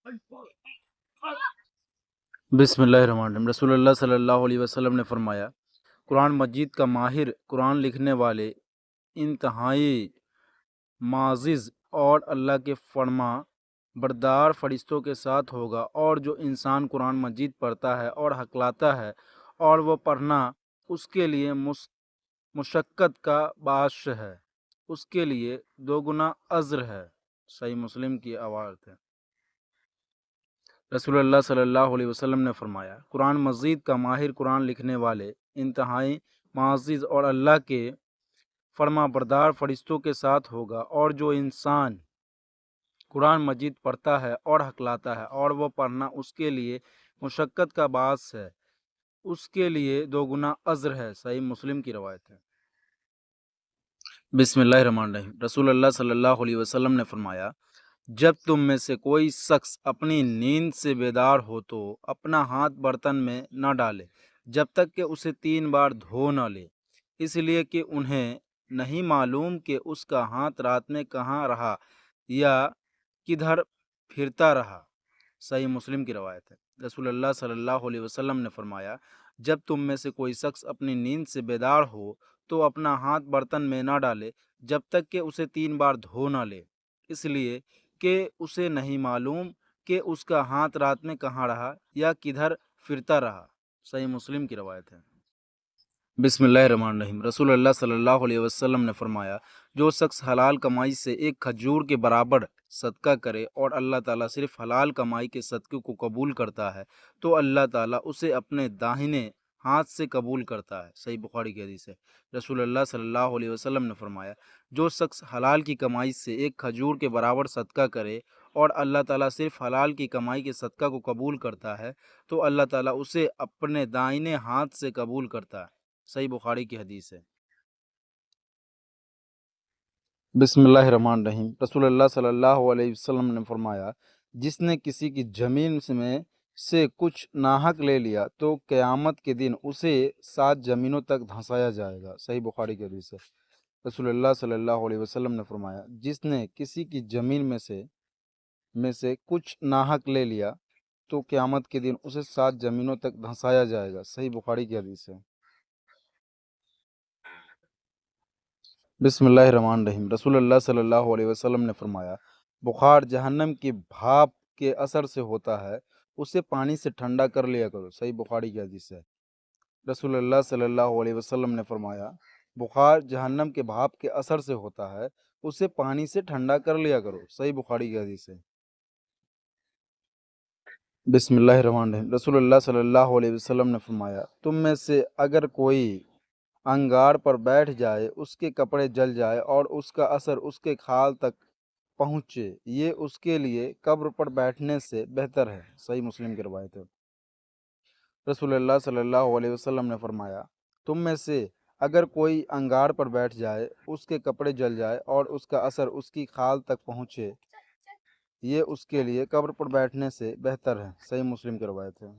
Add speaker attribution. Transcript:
Speaker 1: بسم اللہ الرحمن الرحیم۔ رسول اللہ صلی اللہ علیہ وسلم نے فرمایا، قرآن مجید کا ماہر قرآن لکھنے والے انتہائی معزز اور اللہ کے فرما بردار فرشتوں کے ساتھ ہوگا، اور جو انسان قرآن مجید پڑھتا ہے اور ہکلاتا ہے اور وہ پڑھنا اس کے لیے مشقت کا باعث ہے، اس کے لیے 2 گنا اجر ہے۔ صحیح مسلم کی روایت ہے۔ رسول اللہ صلی اللہ علیہ وسلم نے فرمایا، قرآن مجید کا ماہر قرآن لکھنے والے انتہائی معزز اور اللہ کے فرما بردار فرشتوں کے ساتھ ہوگا، اور جو انسان قرآن مجید پڑھتا ہے اور ہکلاتا ہے اور وہ پڑھنا اس کے لیے مشقت کا باعث ہے، اس کے لیے 2 گنا اجر ہے۔ صحیح مسلم کی روایت ہے۔ بسم اللہ الرحمن الرحیم۔ رسول اللہ صلی اللہ علیہ وسلم نے فرمایا، جب تم میں سے کوئی شخص اپنی نیند سے بیدار ہو تو اپنا ہاتھ برتن میں نہ ڈالے جب تک کہ اسے 3 بار دھو نہ لے، اس لیے کہ انہیں نہیں معلوم کہ اس کا ہاتھ رات میں کہاں رہا یا کدھر پھرتا رہا۔ صحیح مسلم کی روایت ہے۔ رسول اللہ صلی اللہ علیہ وسلم نے فرمایا، جب تم میں سے کوئی شخص اپنی نیند سے بیدار ہو تو اپنا ہاتھ برتن میں نہ ڈالے جب تک کہ اسے 3 بار دھو نہ لے، اس لیے کہ اسے نہیں معلوم کہ اس کا ہاتھ رات میں کہاں رہا یا کدھر پھرتا رہا۔ صحیح مسلم کی روایت ہے۔ بسم اللہ الرحمن الرحیم۔ رسول اللہ صلی اللہ علیہ وسلم نے فرمایا، جو شخص حلال کمائی سے ایک کھجور کے برابر صدقہ کرے اور اللہ تعالیٰ صرف حلال کمائی کے صدقے کو قبول کرتا ہے تو اللہ تعالیٰ اسے اپنے داہنے ہاتھ سے قبول کرتا ہے۔ صحیح بخاری کی حدیث ہے۔ رسول اللہ صلی اللہ علیہ وسلم نے فرمایا، جو شخص حلال کی کمائی سے ایک کھجور کے برابر صدقہ کرے اور اللہ تعالیٰ صرف حلال کی کمائی کے صدقہ کو قبول کرتا ہے تو اللہ تعالیٰ اسے اپنے دائنے ہاتھ سے قبول کرتا ہے۔ صحیح بخاری کی حدیث ہے۔ بسم اللہ الرحمن الرحیم۔ رسول اللہ صلی اللہ علیہ وسلم نے فرمایا، جس نے کسی کی زمین میں سے کچھ ناحق لے لیا تو قیامت کے دن اسے 7 زمینوں تک دھنسایا جائے گا۔ صحیح بخاری کی حدیث ہے۔ رسول اللہ صلی اللہ علیہ وسلم نے فرمایا، جس نے کسی کی زمین میں سے کچھ ناحق لے لیا تو قیامت کے دن اسے 7 زمینوں تک دھنسایا جائے گا۔ صحیح بخاری کی حدیث ہے۔ بسم اللہ الرحمن الرحیم۔ رسول اللہ صلی اللہ علیہ وسلم نے فرمایا، بخار جہنم کی بھاپ کے اثر سے ہوتا ہے، اسے پانی سے ٹھنڈا کر لیا کرو۔ صحیح بخاری کی حدیث ہے۔ رسول اللہ صلی اللہ علیہ وسلم نے فرمایا، بخار جہنم کے بھاپ کے اثر سے ہوتا ہے، اسے پانی سے ٹھنڈا کر لیا کرو۔ صحیح بخاری کی حدیث ہے۔ بسم اللہ الرحمن الرحیم۔ رسول اللہ صلی اللہ علیہ وسلم نے فرمایا، تم میں سے اگر کوئی انگار پر بیٹھ جائے، اس کے کپڑے جل جائے اور اس کا اثر اس کے کھال تک پہنچے، یہ اس کے لیے قبر پر بیٹھنے سے بہتر ہے۔ صحیح مسلم کی روایت ہے۔ رسول اللہ صلی اللہ علیہ وسلم نے فرمایا، تم میں سے اگر کوئی انگار پر بیٹھ جائے، اس کے کپڑے جل جائے اور اس کا اثر اس کی کھال تک پہنچے، یہ اس کے لیے قبر پر بیٹھنے سے بہتر ہے۔ صحیح مسلم کی روایت ہے۔